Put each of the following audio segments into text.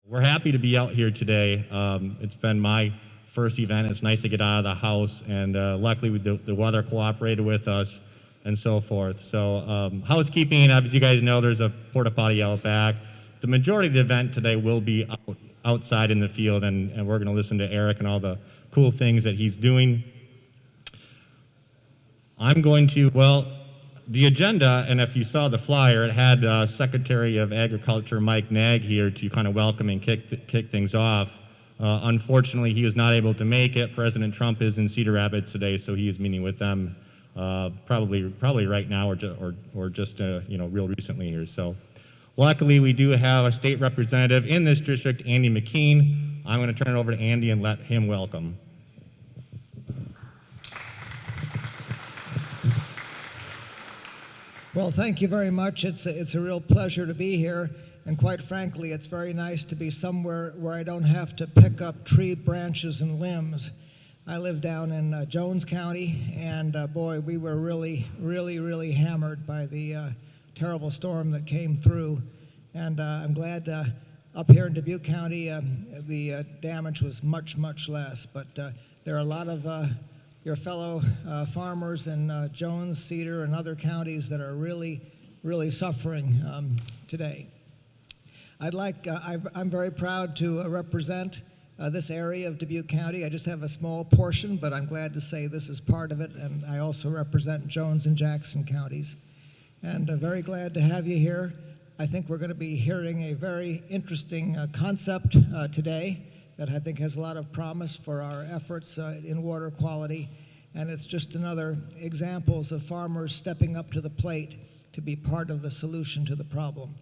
We're happy to be out here today. It's been my first event. It's nice to get out of the house, and luckily the weather cooperated with us and so forth. So housekeeping, as you guys know, there's a porta potty out back. The majority of the event today will be outside in the field, and we're going to listen to Eric and all the cool things that he's doing. I'm going to, the agenda, and if you saw the flyer, it had Secretary of Agriculture Mike Nag here to kind of welcome and kick things off. Unfortunately, he was not able to make it. President Trump is in Cedar Rapids today, so he is meeting with them probably right now or just real recently here. So luckily, we do have a state representative in this district, Andy McKean. I'm going to turn it over to Andy and let him welcome. Well, thank you very much. It's a real pleasure to be here, and quite frankly, it's very nice to be somewhere where I don't have to pick up tree branches and limbs. I live down in Jones County, and boy, we were really hammered by the terrible storm that came through, and I'm glad up here in Dubuque County the damage was much less, but there are a lot of your fellow farmers in Jones, Cedar, and other counties that are really suffering today. I'm very proud to represent this area of Dubuque County. I just have a small portion, but I'm glad to say this is part of it, and I also represent Jones and Jackson counties. And very glad to have you here. I think we're going to be hearing a very interesting concept today that I think has a lot of promise for our efforts in water quality, and it's just another examples of farmers stepping up to the plate to be part of the solution to the problem.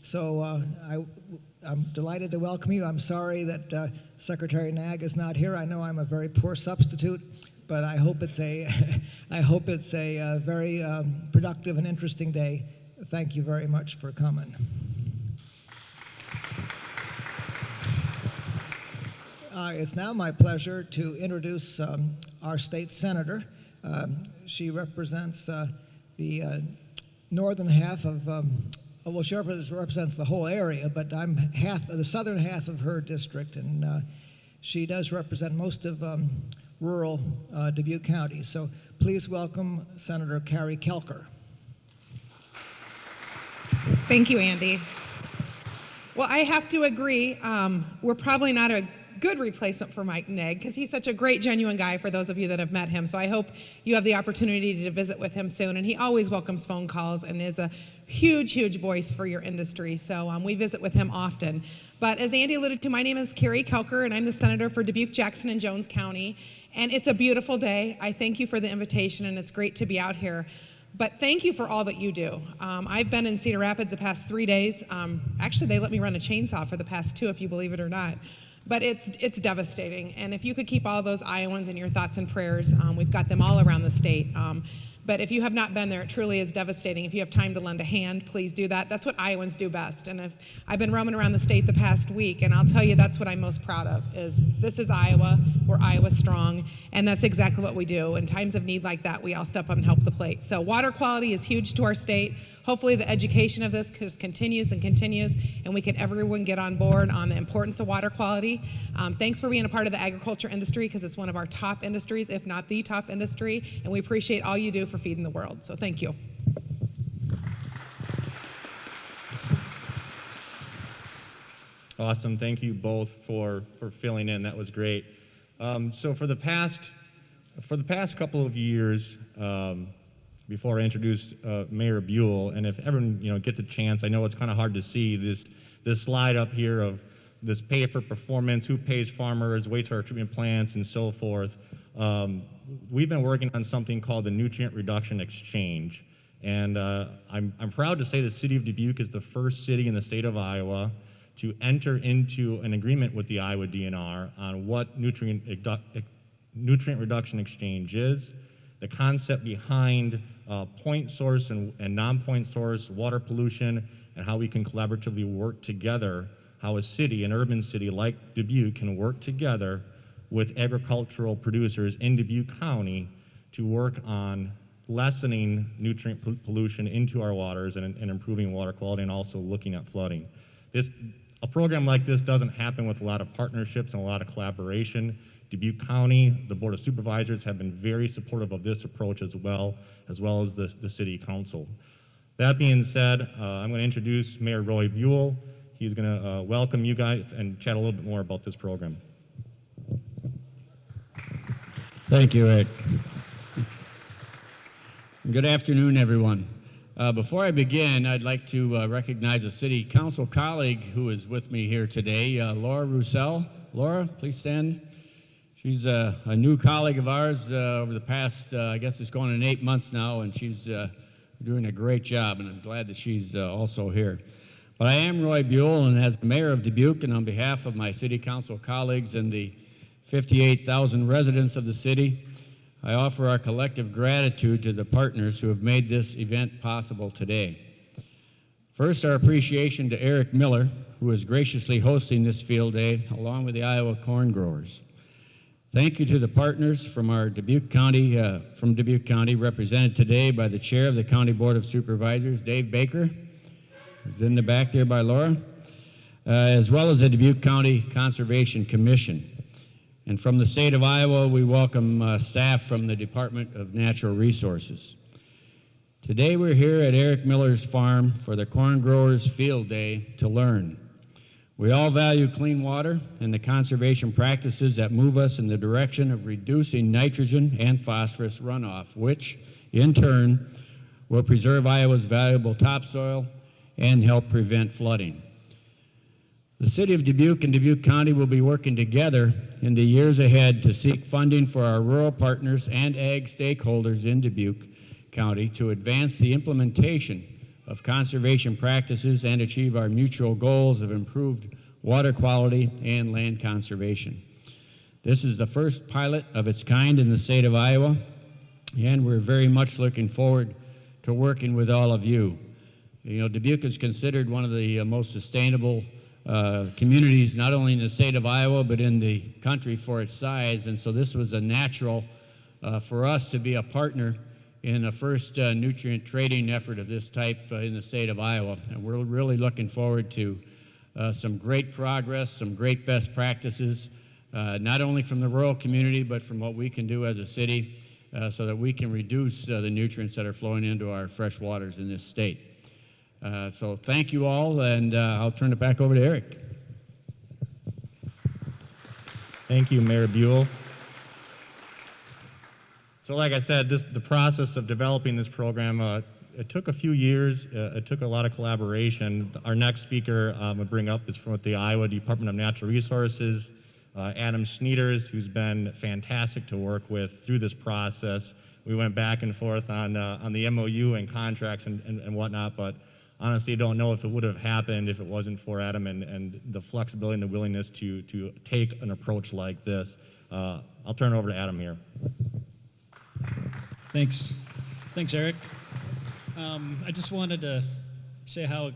So I'm delighted to welcome you. I'm sorry that Secretary Nag is not here. I know I'm a very poor substitute, but I hope it's a very productive and interesting day. Thank you very much for coming. It's now my pleasure to introduce our state senator. She represents the northern half of, well, she represents the whole area, but I'm the southern half of her district, and she does represent most of rural Dubuque County. So please welcome Senator Carrie Kelker. Thank you, Andy. Well, I have to agree, we're probably not a good replacement for Mike Nag because he's such a great, genuine guy for those of you that have met him. So I hope you have the opportunity to visit with him soon. And he always welcomes phone calls and is a huge voice for your industry. So we visit with him often. But as Andy alluded to, my name is Carrie Kelker, and I'm the senator for Dubuque, Jackson, and Jones County. And it's a beautiful day. I thank you for the invitation, and it's great to be out here. But thank you for all that you do. I've been in Cedar Rapids the past 3 days. Actually, they let me run a chainsaw for the past 2, if you believe it or not. But it's devastating, and if you could keep all those Iowans in your thoughts and prayers, we've got them all around the state. But if you have not been there, it truly is devastating. If you have time to lend a hand, please do that. That's what Iowans do best. And I've been roaming around the state the past week, and I'll tell you that's what I'm most proud of, is this is Iowa, we're Iowa strong, and that's exactly what we do. In times of need like that, we all step up and help the plate. So water quality is huge to our state. Hopefully the education of this just continues, and we can everyone get on board on the importance of water quality. Thanks for being a part of the agriculture industry, because it's one of our top industries, if not the top industry, and we appreciate all you do for feeding the world. So thank you. Awesome. Thank you both for filling in. That was great. So for the past couple of years, before I introduce Mayor BUOL, and if everyone gets a chance, I know it's kind of hard to see this slide up here of this pay for performance, who pays farmers, wastewater treatment plants, and so forth. We've been working on something called the Nutrient Reduction Exchange, and I'm proud to say the city of Dubuque is the first city in the state of Iowa to enter into an agreement with the Iowa DNR on what Nutrient Reduction Exchange is, the concept behind point source and non-point source water pollution, and how we can collaboratively work together, how a city, an urban city like Dubuque, can work together with agricultural producers in Dubuque County to work on lessening nutrient pollution into our waters and improving water quality, and also looking at flooding. A program like this doesn't happen with a lot of partnerships and a lot of collaboration. Dubuque County, the Board of Supervisors have been very supportive of this approach as well as the City Council. That being said, I'm going to introduce Mayor Roy BUOL. He's going to welcome you guys and chat a little bit more about this program. Thank you, Ed. Good afternoon, everyone. Before I begin, I'd like to recognize a City Council colleague who is with me here today, Laura Roussel. Laura, please stand. She's a new colleague of ours over the past, I guess it's going on 8 months now, and she's doing a great job, and I'm glad that she's also here. But I am Roy BUOL, and as mayor of Dubuque, and on behalf of my City Council colleagues and the 58,000 residents of the city, I offer our collective gratitude to the partners who have made this event possible today. First, our appreciation to Eric Miller, who is graciously hosting this field day along with the Iowa corn growers. Thank you to the partners from Dubuque County, represented today by the chair of the County Board of Supervisors, Dave Baker, who's in the back there by Laura, as well as the Dubuque County Conservation Commission. And from the state of Iowa, we welcome staff from the Department of Natural Resources. Today we're here at Eric Miller's farm for the Corn Growers Field Day to learn. We all value clean water and the conservation practices that move us in the direction of reducing nitrogen and phosphorus runoff, which, in turn, will preserve Iowa's valuable topsoil and help prevent flooding. The City of Dubuque and Dubuque County will be working together in the years ahead to seek funding for our rural partners and ag stakeholders in Dubuque County to advance the implementation of conservation practices and achieve our mutual goals of improved water quality and land conservation. This is the first pilot of its kind in the state of Iowa, and we're very much looking forward to working with all of you. You know, Dubuque is considered one of the most sustainable communities, not only in the state of Iowa, but in the country for its size, and so this was a natural for us to be a partner in a first nutrient trading effort of this type in the state of Iowa. And we're really looking forward to some great progress, some great best practices, not only from the rural community, but from what we can do as a city so that we can reduce the nutrients that are flowing into our fresh waters in this state. So thank you all, and I'll turn it back over to Eric. Thank you, Mayor BUOL. So like I said, the process of developing this program, it took a few years. It took a lot of collaboration. Our next speaker I'm going to bring up is from the Iowa Department of Natural Resources, Adam SCHNEIDERS, who's been fantastic to work with through this process. We went back and forth on the MOU and contracts and whatnot, but honestly, I don't know if it would have happened if it wasn't for Adam and the flexibility and the willingness to take an approach like this. I'll turn it over to Adam here. Thanks, Eric. I just wanted to say how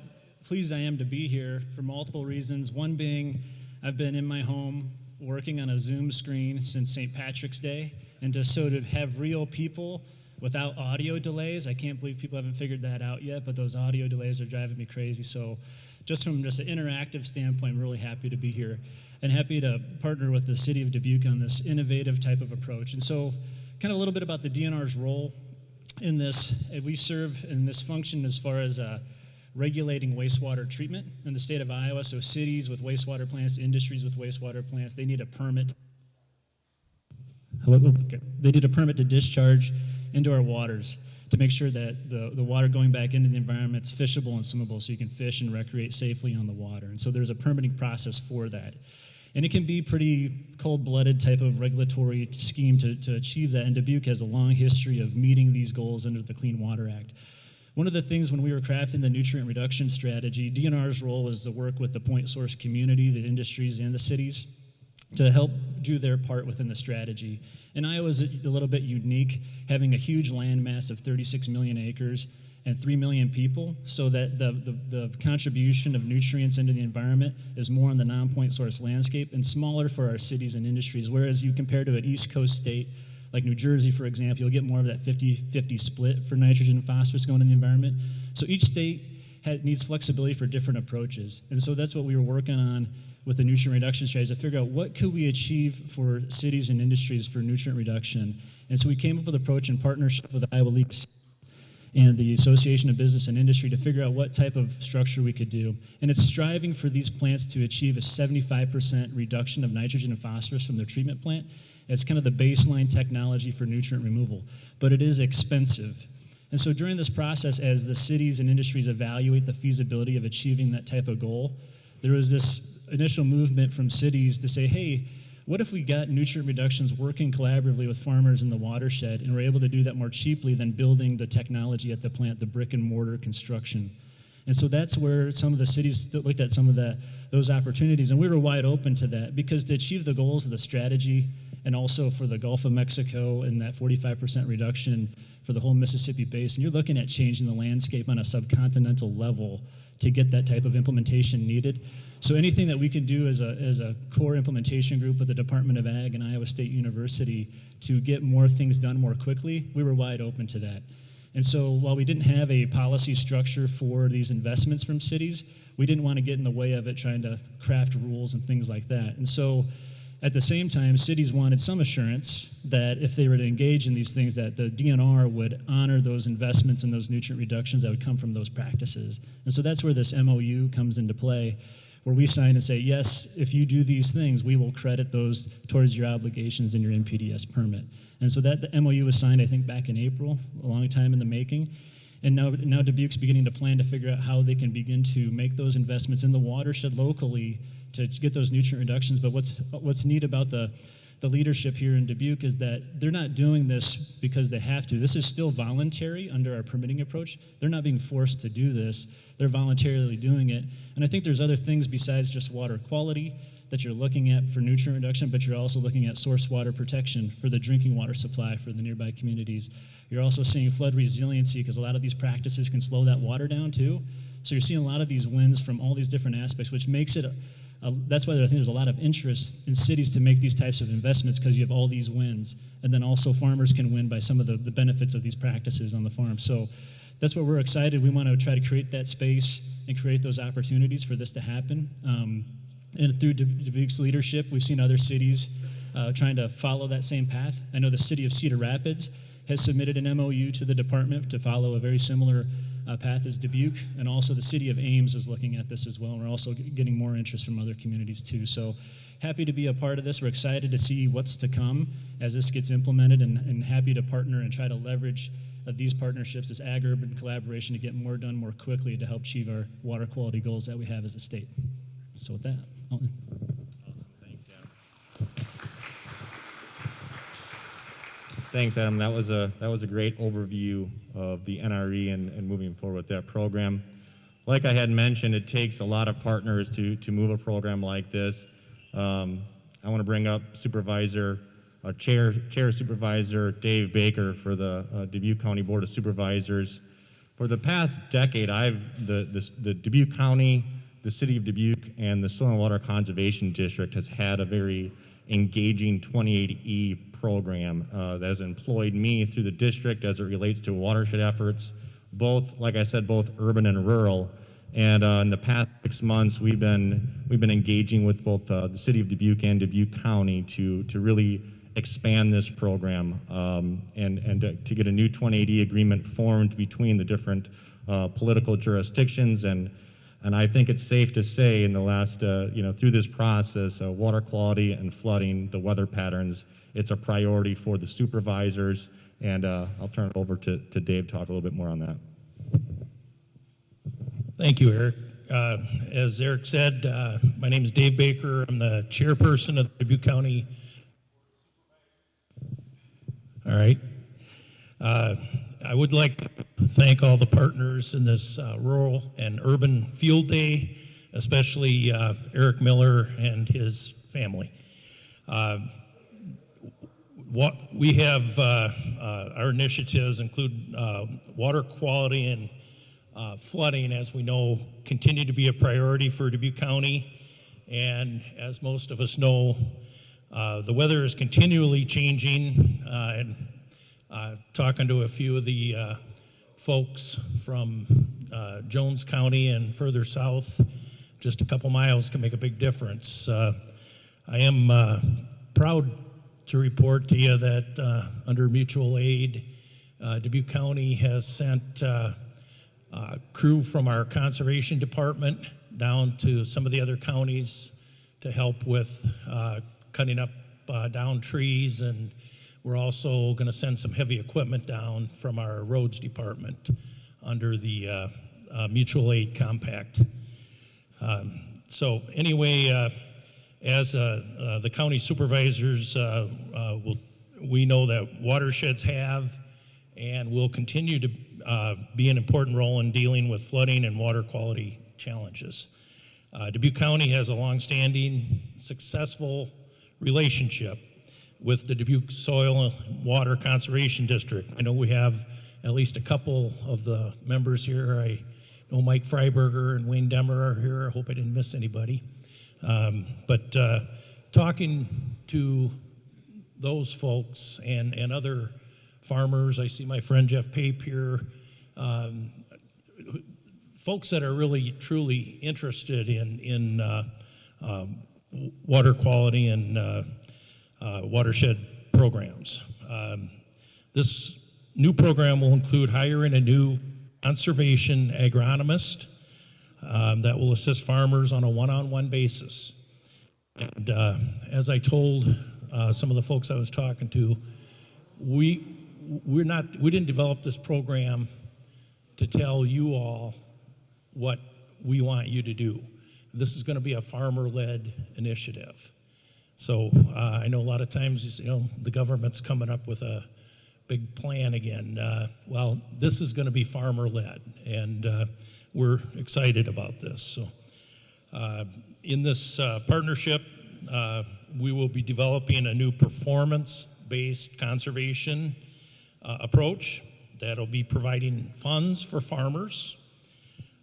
pleased I am to be here for multiple reasons. One being, I've been in my home working on a Zoom screen since St. Patrick's Day, and to sort of have real people without audio delays. I can't believe people haven't figured that out yet, but those audio delays are driving me crazy. So just from an interactive standpoint, I'm really happy to be here and happy to partner with the City of Dubuque on this innovative type of approach. And so kind of a little bit about the DNR's role in this. We serve in this function as far as regulating wastewater treatment in the state of Iowa. So cities with wastewater plants, industries with wastewater plants, they need a permit. Hello? Okay. They need a permit to discharge into our waters to make sure that the water going back into the environment is fishable and swimmable so you can fish and recreate safely on the water. And so there's a permitting process for that. And it can be pretty cold-blooded type of regulatory scheme to achieve that, and Dubuque has a long history of meeting these goals under the Clean Water Act. One of the things when we were crafting the nutrient reduction strategy, DNR's role was to work with the point source community, the industries, and the cities to help do their part within the strategy. And Iowa's a little bit unique, having a huge landmass of 36 million acres and 3 million people, so that the contribution of nutrients into the environment is more on the non-point source landscape and smaller for our cities and industries, whereas you compare to an East Coast state like New Jersey, for example, you'll get more of that 50-50 split for nitrogen and phosphorus going in the environment. So each state needs flexibility for different approaches. And so that's what we were working on with the nutrient reduction strategy, to figure out what could we achieve for cities and industries for nutrient reduction. And so we came up with an approach in partnership with the Iowa League and the Association of Business and Industry to figure out what type of structure we could do. And it's striving for these plants to achieve a 75% reduction of nitrogen and phosphorus from their treatment plant. It's kind of the baseline technology for nutrient removal, but it is expensive. And so during this process, as the cities and industries evaluate the feasibility of achieving that type of goal, there was this initial movement from cities to say, hey, what if we got nutrient reductions working collaboratively with farmers in the watershed and were able to do that more cheaply than building the technology at the plant, the brick and mortar construction? And so that's where some of the cities looked at some of those opportunities, and we were wide open to that, because to achieve the goals of the strategy and also for the Gulf of Mexico and that 45% reduction for the whole Mississippi Basin, you're looking at changing the landscape on a subcontinental level to get that type of implementation needed. So anything that we can do as a core implementation group with the Department of Ag and Iowa State University to get more things done more quickly, we were wide open to that. And so while we didn't have a policy structure for these investments from cities, we didn't want to get in the way of it trying to craft rules and things like that. And so at the same time, cities wanted some assurance that if they were to engage in these things, that the DNR would honor those investments and those nutrient reductions that would come from those practices. And so that's where this MOU comes into play, where we sign and say, yes, if you do these things, we will credit those towards your obligations in your NPDES permit. And so that the MOU was signed, I think, back in April, a long time in the making. And now Dubuque's beginning to plan to figure out how they can begin to make those investments in the watershed locally to get those nutrient reductions. But what's neat about the leadership here in Dubuque is that they're not doing this because they have to. This is still voluntary under our permitting approach. They're not being forced to do this. They're voluntarily doing it. And I think there's other things besides just water quality that you're looking at for nutrient reduction, but you're also looking at source water protection for the drinking water supply for the nearby communities. You're also seeing flood resiliency, because a lot of these practices can slow that water down too. So you're seeing a lot of these wins from all these different aspects, which makes it that's why I think there's a lot of interest in cities to make these types of investments, because you have all these wins. And then also farmers can win by some of the benefits of these practices on the farm. So that's what we're excited. We want to try to create that space and create those opportunities for this to happen. And through Dubuque's leadership, we've seen other cities trying to follow that same path. I know the city of Cedar Rapids has submitted an MOU to the department to follow a very similar path as Dubuque, and also the city of Ames is looking at this as well. We're also getting more interest from other communities too. So happy to be a part of this. We're excited to see what's to come as this gets implemented, and happy to partner and try to leverage these partnerships, this ag-urban collaboration, to get more done more quickly to help achieve our water quality goals that we have as a state. So with that, Thanks, Adam. That was a great overview of the NRE and moving forward with that program. Like I had mentioned, it takes a lot of partners to move a program like this. I want to bring up Chair Supervisor Dave Baker for the Dubuque County Board of Supervisors. For the past decade, the Dubuque County, the City of Dubuque, and the Soil and Water Conservation District has had a very engaging 28E program that has employed me through the district as it relates to watershed efforts, both, like I said, both urban and rural. And in the past 6 months, we've been engaging with both the City of Dubuque and Dubuque County to really expand this program and to get a new 28E agreement formed between the different political jurisdictions. And I think it's safe to say in the last, through this process, water quality and flooding, the weather patterns, it's a priority for the supervisors. And I'll turn it over to Dave to talk a little bit more on that. Thank you, Eric. As Eric said, my name is Dave Baker. I'm the chairperson of the Dubuque County. All right. I would like to thank all the partners in this rural and urban field day, especially Eric Miller and his family. What we have, our initiatives include water quality and flooding, as we know, continue to be a priority for Dubuque County. And as most of us know, the weather is continually changing, and talking to a few of the folks from Jones County and further south, just a couple miles can make a big difference. I am proud to report to you that under mutual aid, Dubuque County has sent crew from our conservation department down to some of the other counties to help with cutting up down trees, and we're also going to send some heavy equipment down from our roads department under the mutual aid compact. So anyway, as the county supervisors, we know that watersheds have and will continue to be an important role in dealing with flooding and water quality challenges. Dubuque County has a longstanding, successful relationship with the Dubuque Soil and Water Conservation District. I know we have at least a couple of the members here. I know Mike Freiberger and Wayne Demmer are here. I hope I didn't miss anybody. But talking to those folks and other farmers, I see my friend Jeff Pape here, folks that are really truly interested in water quality and watershed programs. This new program will include hiring a new conservation agronomist that will assist farmers on a one-on-one basis. And as I told some of the folks I was talking to, we didn't develop this program to tell you all what we want you to do. This is going to be a farmer-led initiative. So I know a lot of times, the government's coming up with a big plan again. Well, this is going to be farmer-led, and we're excited about this. So in this partnership, we will be developing a new performance-based conservation approach that'll be providing funds for farmers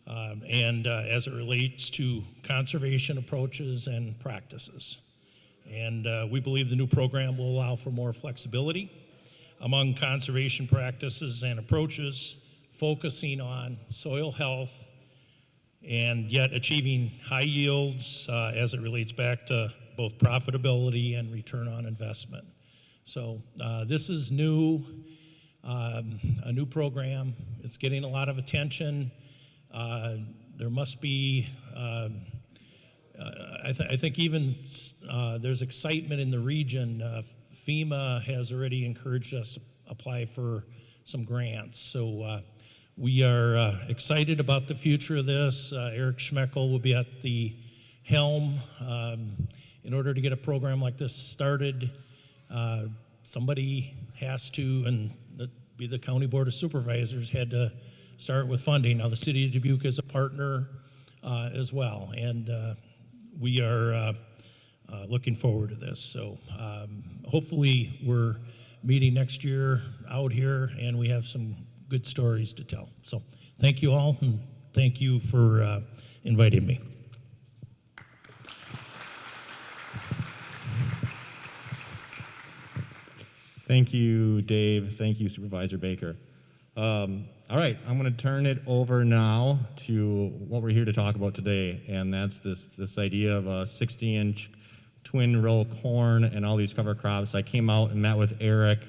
and as it relates to conservation approaches and practices. And we believe the new program will allow for more flexibility among conservation practices and approaches, focusing on soil health and yet achieving high yields as it relates back to both profitability and return on investment. So this is new, a new program. It's getting a lot of attention. There must be, I think even there's excitement in the region. FEMA has already encouraged us to apply for some grants. So we are excited about the future of this. Eric Schmeckel will be at the helm. In order to get a program like this started, somebody has to, and be the County Board of Supervisors, had to start with funding. Now the City of Dubuque is a partner as well, and we are looking forward to this. So hopefully we're meeting next year out here and we have some good stories to tell. So thank you all, and thank you for inviting me. Thank you, Dave. Thank you, Supervisor Baker. All right, I'm going to turn it over now to what we're here to talk about today, and that's this idea of a 60-inch twin row corn and all these cover crops. I came out and met with Eric,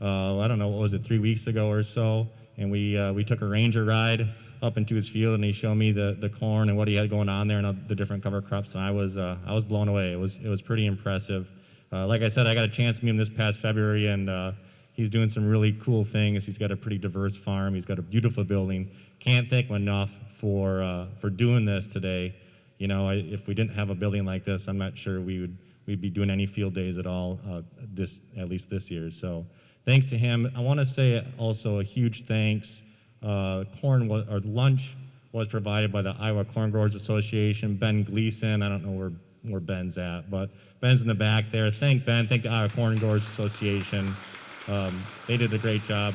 I don't know, what was it, 3 weeks ago or so, and we took a ranger ride up into his field, and he showed me the corn and what he had going on there and the different cover crops, and I was blown away. It was pretty impressive. Like I said, I got a chance to meet him this past February, and he's doing some really cool things. He's got a pretty diverse farm. He's got a beautiful building. Can't thank him enough for doing this today. You know, if we didn't have a building like this, I'm not sure we'd be doing any field days at all at least this year. So thanks to him. I want to say also a huge thanks. Lunch was provided by the Iowa Corn Growers Association. Ben Gleason, I don't know where Ben's at, but Ben's in the back there. Thank Ben. Thank the Iowa Corn Growers Association. They did a great job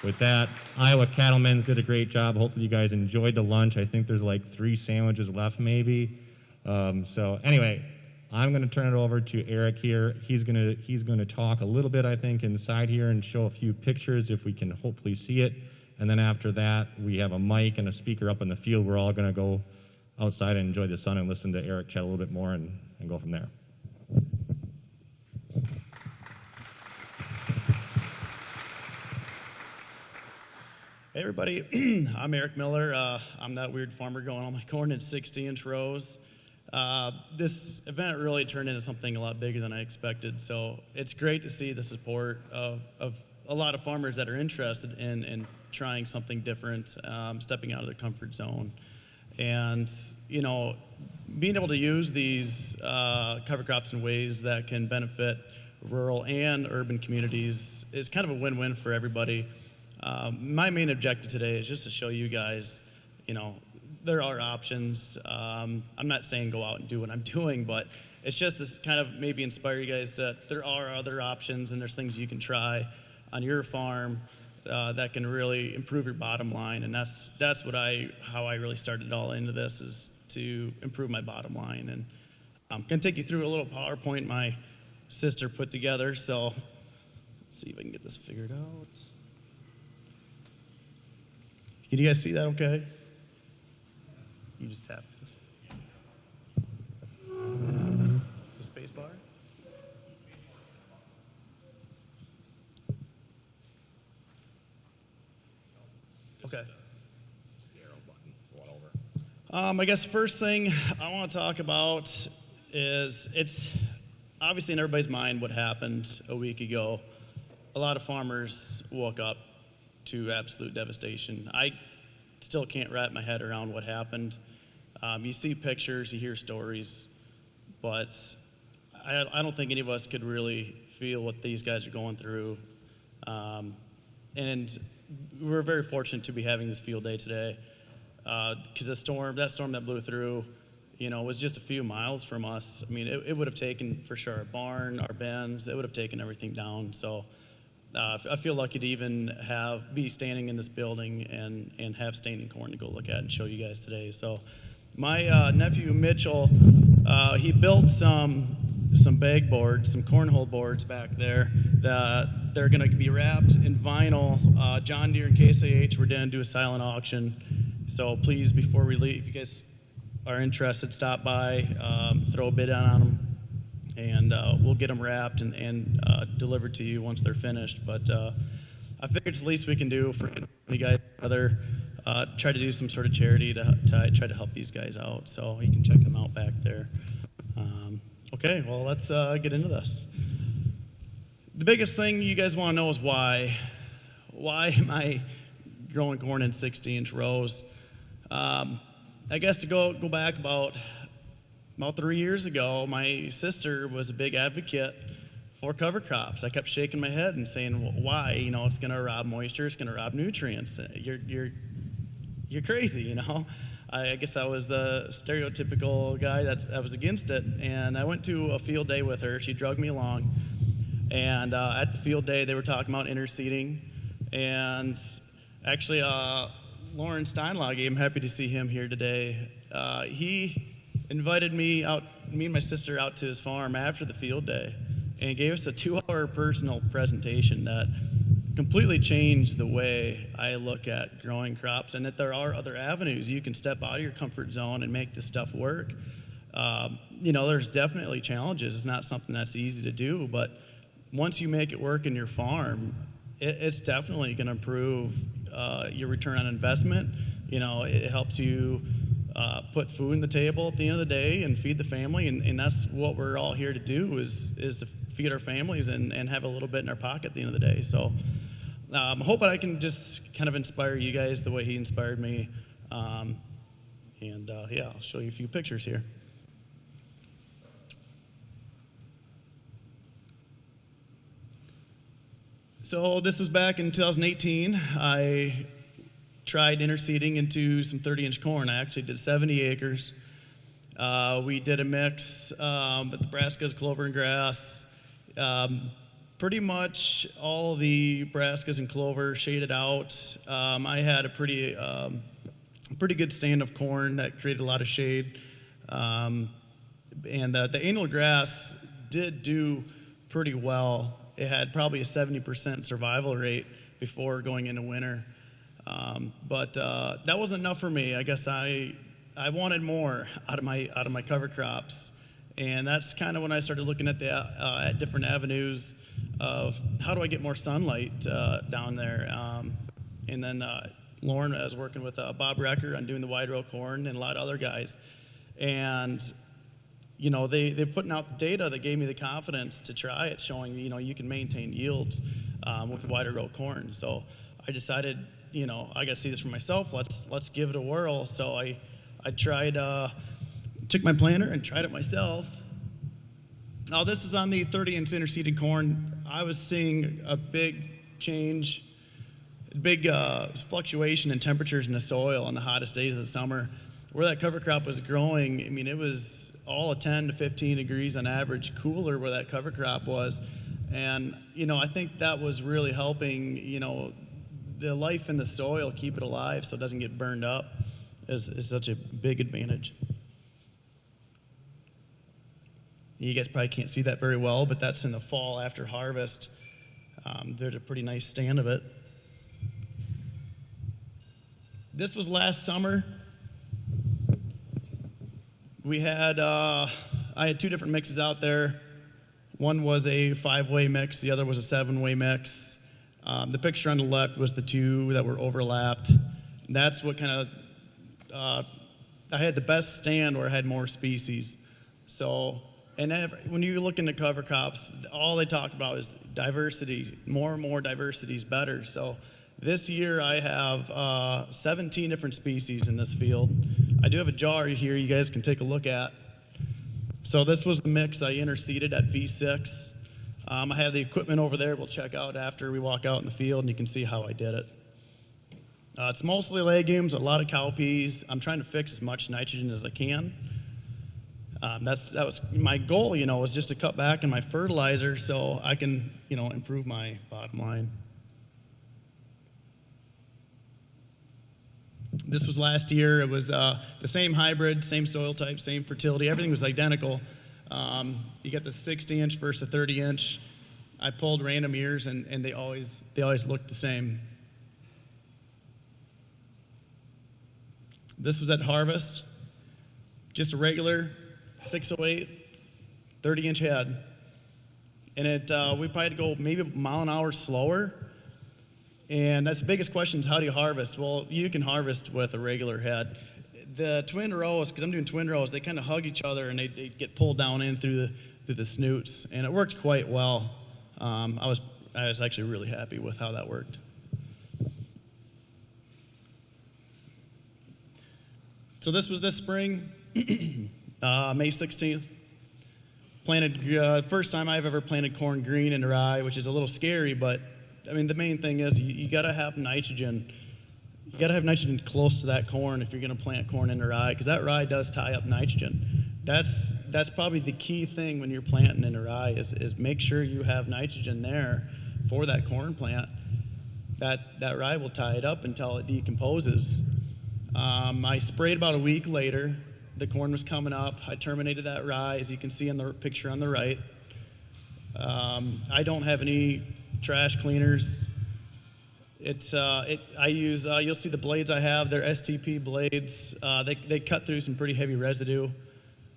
with that. Iowa Cattlemen's did a great job. Hopefully you guys enjoyed the lunch. I think there's like 3 sandwiches left maybe. So anyway, I'm going to turn it over to Eric here. He's going to talk a little bit, I think, inside here and show a few pictures if we can hopefully see it. And then after that, we have a mic and a speaker up in the field. We're all going to go outside and enjoy the sun and listen to Eric chat a little bit more and go from there. Hey everybody, I'm Eric Miller. I'm that weird farmer growing all my corn in 60-inch rows. This event really turned into something a lot bigger than I expected, so it's great to see the support of a lot of farmers that are interested in trying something different, stepping out of their comfort zone. And, you know, being able to use these cover crops in ways that can benefit rural and urban communities is kind of a win-win for everybody. My main objective today is just to show you guys, you know, there are options. I'm not saying go out and do what I'm doing, but it's just to kind of maybe inspire you guys that there are other options and there's things you can try on your farm that can really improve your bottom line. And that's how I really started all into this, is to improve my bottom line. And I'm going to take you through a little PowerPoint my sister put together. So let's see if I can get this figured out. Can you guys see that okay? You just tap this. The space bar? Okay. I guess first thing I want to talk about is, it's obviously in everybody's mind what happened a week ago. A lot of farmers woke up to absolute devastation. I still can't wrap my head around what happened. You see pictures, you hear stories, but I don't think any of us could really feel what these guys are going through. And we're very fortunate to be having this field day today, because that storm that blew through, you know, was just a few miles from us. I mean, it would have taken, for sure, our barn, our bins, it would have taken everything down. So I feel lucky to even be standing in this building and have standing corn to go look at and show you guys today. So my nephew Mitchell, he built some bag boards, some cornhole boards back there that they're going to be wrapped in vinyl. John Deere and Case IH, we're going to do a silent auction. So please, before we leave, if you guys are interested, stop by, throw a bid on them. And we'll get them wrapped and delivered to you once they're finished. But I figured it's the least we can do for you guys together. Try to do some sort of charity to try to help these guys out. So you can check them out back there. Okay, well, let's get into this. The biggest thing you guys want to know is why. Why am I growing corn in 60-inch rows? I guess to go back about 3 years ago, my sister was a big advocate for cover crops. I kept shaking my head and saying, well, why? You know, it's going to rob moisture, it's going to rob nutrients. You're crazy, you know. I guess I was the stereotypical guy that was against it. And I went to a field day with her. She drugged me along. And at the field day, they were talking about interseeding. And actually, Lauren Steinlage, I'm happy to see him here today. He invited me and my sister out to his farm after the field day and gave us a 2-hour personal presentation that completely changed the way I look at growing crops, and that there are other avenues. You can step out of your comfort zone and make this stuff work. You know, there's definitely challenges. It's not something that's easy to do, but once you make it work in your farm, it's definitely going to improve your return on investment. You know, it helps you put food on the table at the end of the day and feed the family, and that's what we're all here to do, is to feed our families and have a little bit in our pocket at the end of the day. So I'm hoping I can just kind of inspire you guys the way he inspired me. Yeah, I'll show you a few pictures here. So this was back in 2018. I tried interseeding into some 30-inch corn. I actually did 70 acres. We did a mix with brassicas, clover, and grass. Pretty much all the brassicas and clover shaded out. I had a pretty good stand of corn that created a lot of shade. And the annual grass did do pretty well. It had probably a 70% survival rate before going into winter. But that wasn't enough for me. I guess I wanted more out of my cover crops, and that's kind of when I started looking at at different avenues of how do I get more sunlight down there. And then Lauren, I was working with Bob Recker on doing the wide row corn and a lot of other guys, and they're putting out the data that gave me the confidence to try it, showing you can maintain yields with wider row corn. So I decided, I got to see this for myself. Let's give it a whirl. So I tried, took my planter and tried it myself. Now this is on the 30-inch interseeded corn. I was seeing a big change, big fluctuation in temperatures in the soil on the hottest days of the summer. Where that cover crop was growing, I mean, it was all 10 to 15 degrees on average cooler where that cover crop was. And, I think that was really helping, the life in the soil, keep it alive so it doesn't get burned up is such a big advantage. You guys probably can't see that very well, but that's in the fall after harvest. There's a pretty nice stand of it. This was last summer. We had, I had two different mixes out there. One was a 5-way mix, the other was a 7-way mix. The picture on the left was the two that were overlapped. That's what kind of, I had the best stand where I had more species. So, and when you look into cover crops, all they talk about is diversity. More and more diversity is better. So this year I have 17 different species in this field. I do have a jar here you guys can take a look at. So this was the mix I interseeded at V6. I have the equipment over there we'll check out after we walk out in the field, and you can see how I did it. It's mostly legumes, a lot of cowpeas. I'm trying to fix as much nitrogen as I can. That was my goal, was just to cut back on my fertilizer so I can, improve my bottom line. This was last year. It was the same hybrid, same soil type, same fertility. Everything was identical. You get the 60-inch versus a 30-inch. I pulled random ears, and they always looked the same. This was at harvest. Just a regular 608, 30-inch head. And we probably had to go maybe a mile an hour slower. And that's the biggest question is how do you harvest? Well, you can harvest with a regular head. The twin rows, because I'm doing twin rows, they kind of hug each other and they get pulled down in through the snoots, and it worked quite well. I was actually really happy with how that worked. So this was this spring, May 16th. Planted first time I've ever planted corn green into rye, which is a little scary, but I mean, the main thing is you got to have nitrogen. You got to have nitrogen close to that corn if you're going to plant corn into rye, because that rye does tie up nitrogen. That's probably the key thing when you're planting into rye is make sure you have nitrogen there for that corn plant. That rye will tie it up until it decomposes. I sprayed about a week later. The corn was coming up. I terminated that rye, as you can see in the picture on the right. I don't have any trash cleaners. I use, you'll see the blades I have, they're STP blades. They cut through some pretty heavy residue.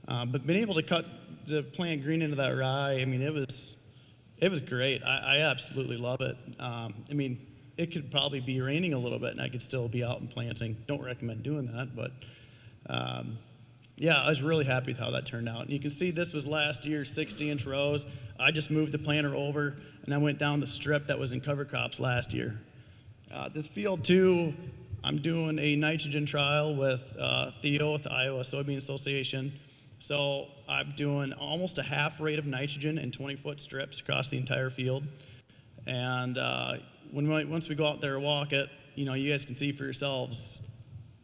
But being able to plant green into that rye, I mean, it was great. I absolutely love it. I mean, it could probably be raining a little bit and I could still be out and planting. Don't recommend doing that, but yeah, I was really happy with how that turned out. And you can see this was last year's 60-inch rows. I just moved the planter over and I went down the strip that was in cover crops last year. This field too, I'm doing a nitrogen trial with Theo with the Iowa Soybean Association. So I'm doing almost a half rate of nitrogen in 20-foot strips across the entire field. And once we go out there and walk it, you guys can see for yourselves,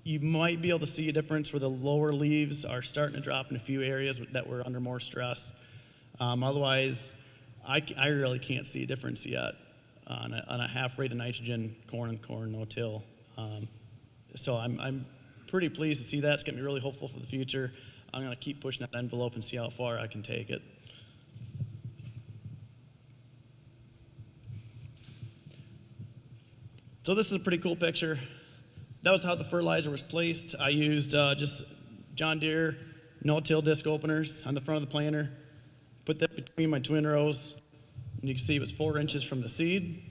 you might be able to see a difference where the lower leaves are starting to drop in a few areas that were under more stress. Otherwise, I really can't see a difference yet on a half rate of nitrogen corn no-till. So I'm pretty pleased to see that. It's got me really hopeful for the future. I'm going to keep pushing that envelope and see how far I can take it. So this is a pretty cool picture. that was how the fertilizer was placed. I used just John Deere no-till disc openers on the front of the planter, put that between my twin rows, and you can see it was 4 inches from the seed.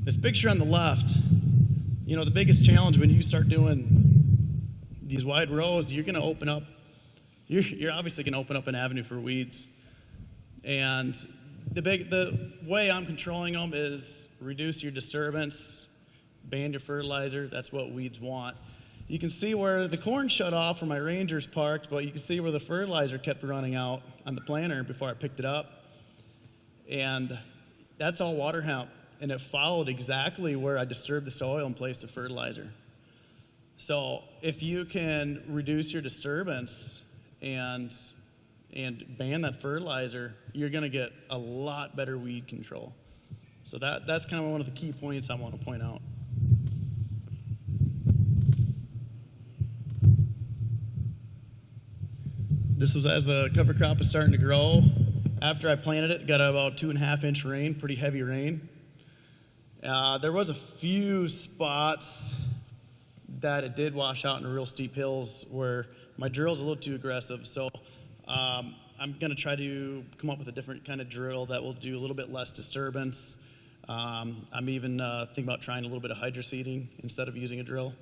This picture on the left, you know, the biggest challenge when you start doing these wide rows, you're going to open up, you're obviously going to open up an avenue for weeds. And the way I'm controlling them is reduce your disturbance, ban your fertilizer. That's what weeds want. You can see where the corn shut off where my Ranger's parked, but you can see where the fertilizer kept running out on the planter before I picked it up. And that's all water hemp, and it followed exactly where I disturbed the soil and placed the fertilizer. So if you can reduce your disturbance and ban that fertilizer, you're going to get a lot better weed control. So that's kind of one of the key points I want to point out. This was as the cover crop was starting to grow. After I planted it, got about 2.5-inch rain, pretty heavy rain. There was a few spots that it did wash out in real steep hills where my drill's a little too aggressive. So I'm going to try to come up with a different kind of drill that will do a little bit less disturbance. I'm even thinking about trying a little bit of hydroseeding instead of using a drill.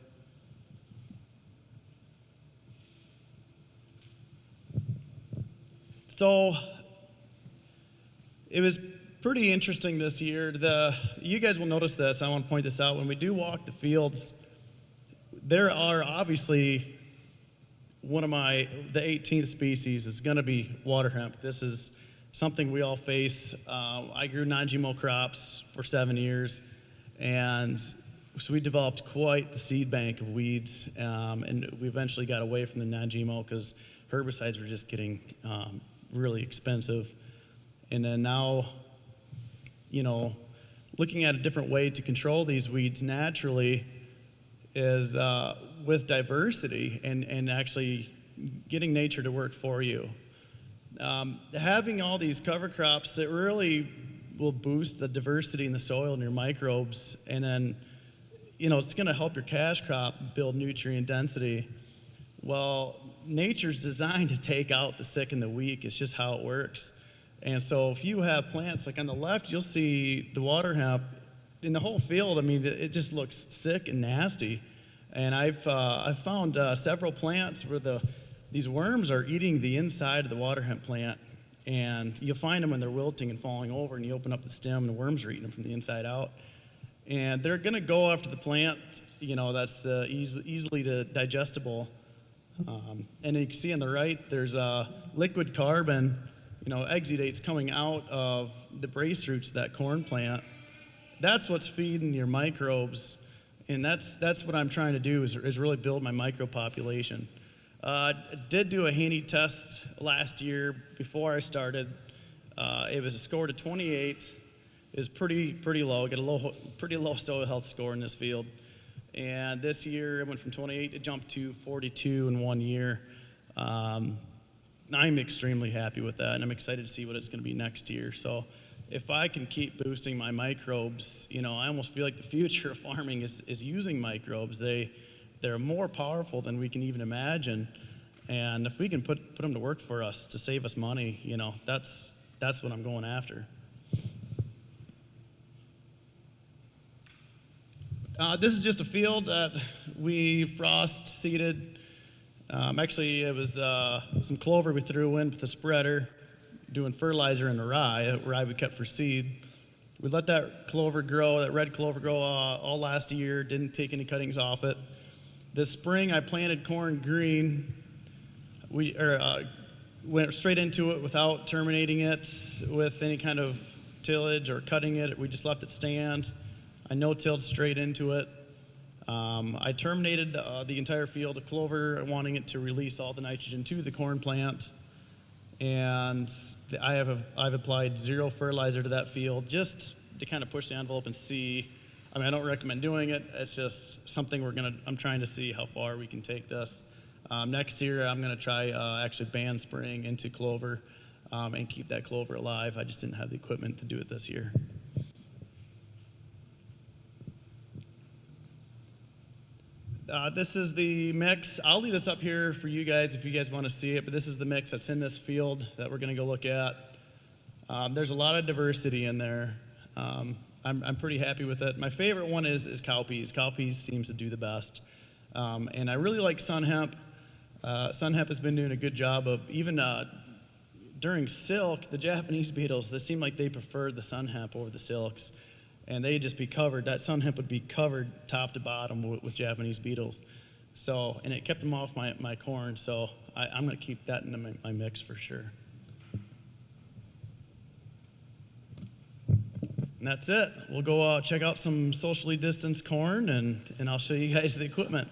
So it was pretty interesting this year. You guys will notice this. I want to point this out. When we do walk the fields, there are obviously the 18th species is going to be water hemp. This is something we all face. I grew non-GMO crops for 7 years, and so we developed quite the seed bank of weeds, and we eventually got away from the non-GMO because herbicides were just getting really expensive. And then now, you know, looking at a different way to control these weeds naturally is with diversity and actually getting nature to work for you. Having all these cover crops, it really will boost the diversity in the soil and your microbes, and then, you know, it's going to help your cash crop build nutrient density. Well, nature's designed to take out the sick and the weak. It's just how it works. And so if you have plants like on the left, you'll see the water hemp in the whole field. I mean, it just looks sick and nasty. And I've found several plants where these worms are eating the inside of the water hemp plant, and you'll find them when they're wilting and falling over, and you open up the stem and the worms are eating them from the inside out. And they're going to go after the plant, you know, that's the easily digestible. And you can see on the right, there's liquid carbon, you know, exudates coming out of the brace roots of that corn plant. That's what's feeding your microbes, and that's what I'm trying to do is really build my micropopulation. I did do a Haney test last year before I started. It was a score to 28. It was pretty low. I got a pretty low soil health score in this field. And this year it went from 28, it jumped to 42 in 1 year. I'm extremely happy with that, and I'm excited to see what it's going to be next year. So if I can keep boosting my microbes, you know, I almost feel like the future of farming is using microbes. They're more powerful than we can even imagine. And if we can put them to work for us to save us money, you know, that's what I'm going after. This is just a field that we frost seeded. Actually, it was some clover we threw in with the spreader, doing fertilizer in the rye we kept for seed. We let that clover grow, that red clover grow all last year, didn't take any cuttings off it. This spring, I planted corn green. We went straight into it without terminating it with any kind of tillage or cutting it. We just left it stand. I no-tilled straight into it. I terminated the entire field of clover, wanting it to release all the nitrogen to the corn plant. And I've applied 0 fertilizer to that field just to kind of push the envelope and see. I mean, I don't recommend doing it. It's just something I'm trying to see how far we can take this. Next year, I'm going to try actually ban spraying into clover and keep that clover alive. I just didn't have the equipment to do it this year. This is the mix. I'll leave this up here for you guys if you guys want to see it, but this is the mix that's in this field that we're going to go look at. There's a lot of diversity in there. I'm pretty happy with it. My favorite one is cowpeas. Cowpeas seems to do the best. And I really like sun hemp. Sun hemp has been doing a good job of even during silk, the Japanese beetles, they seem like they preferred the sun hemp over the silks. And they'd just be covered, that sun hemp would be covered top to bottom with Japanese beetles. So, and it kept them off my corn, so I'm going to keep that in my mix for sure. And that's it. We'll go check out some socially distanced corn, and I'll show you guys the equipment.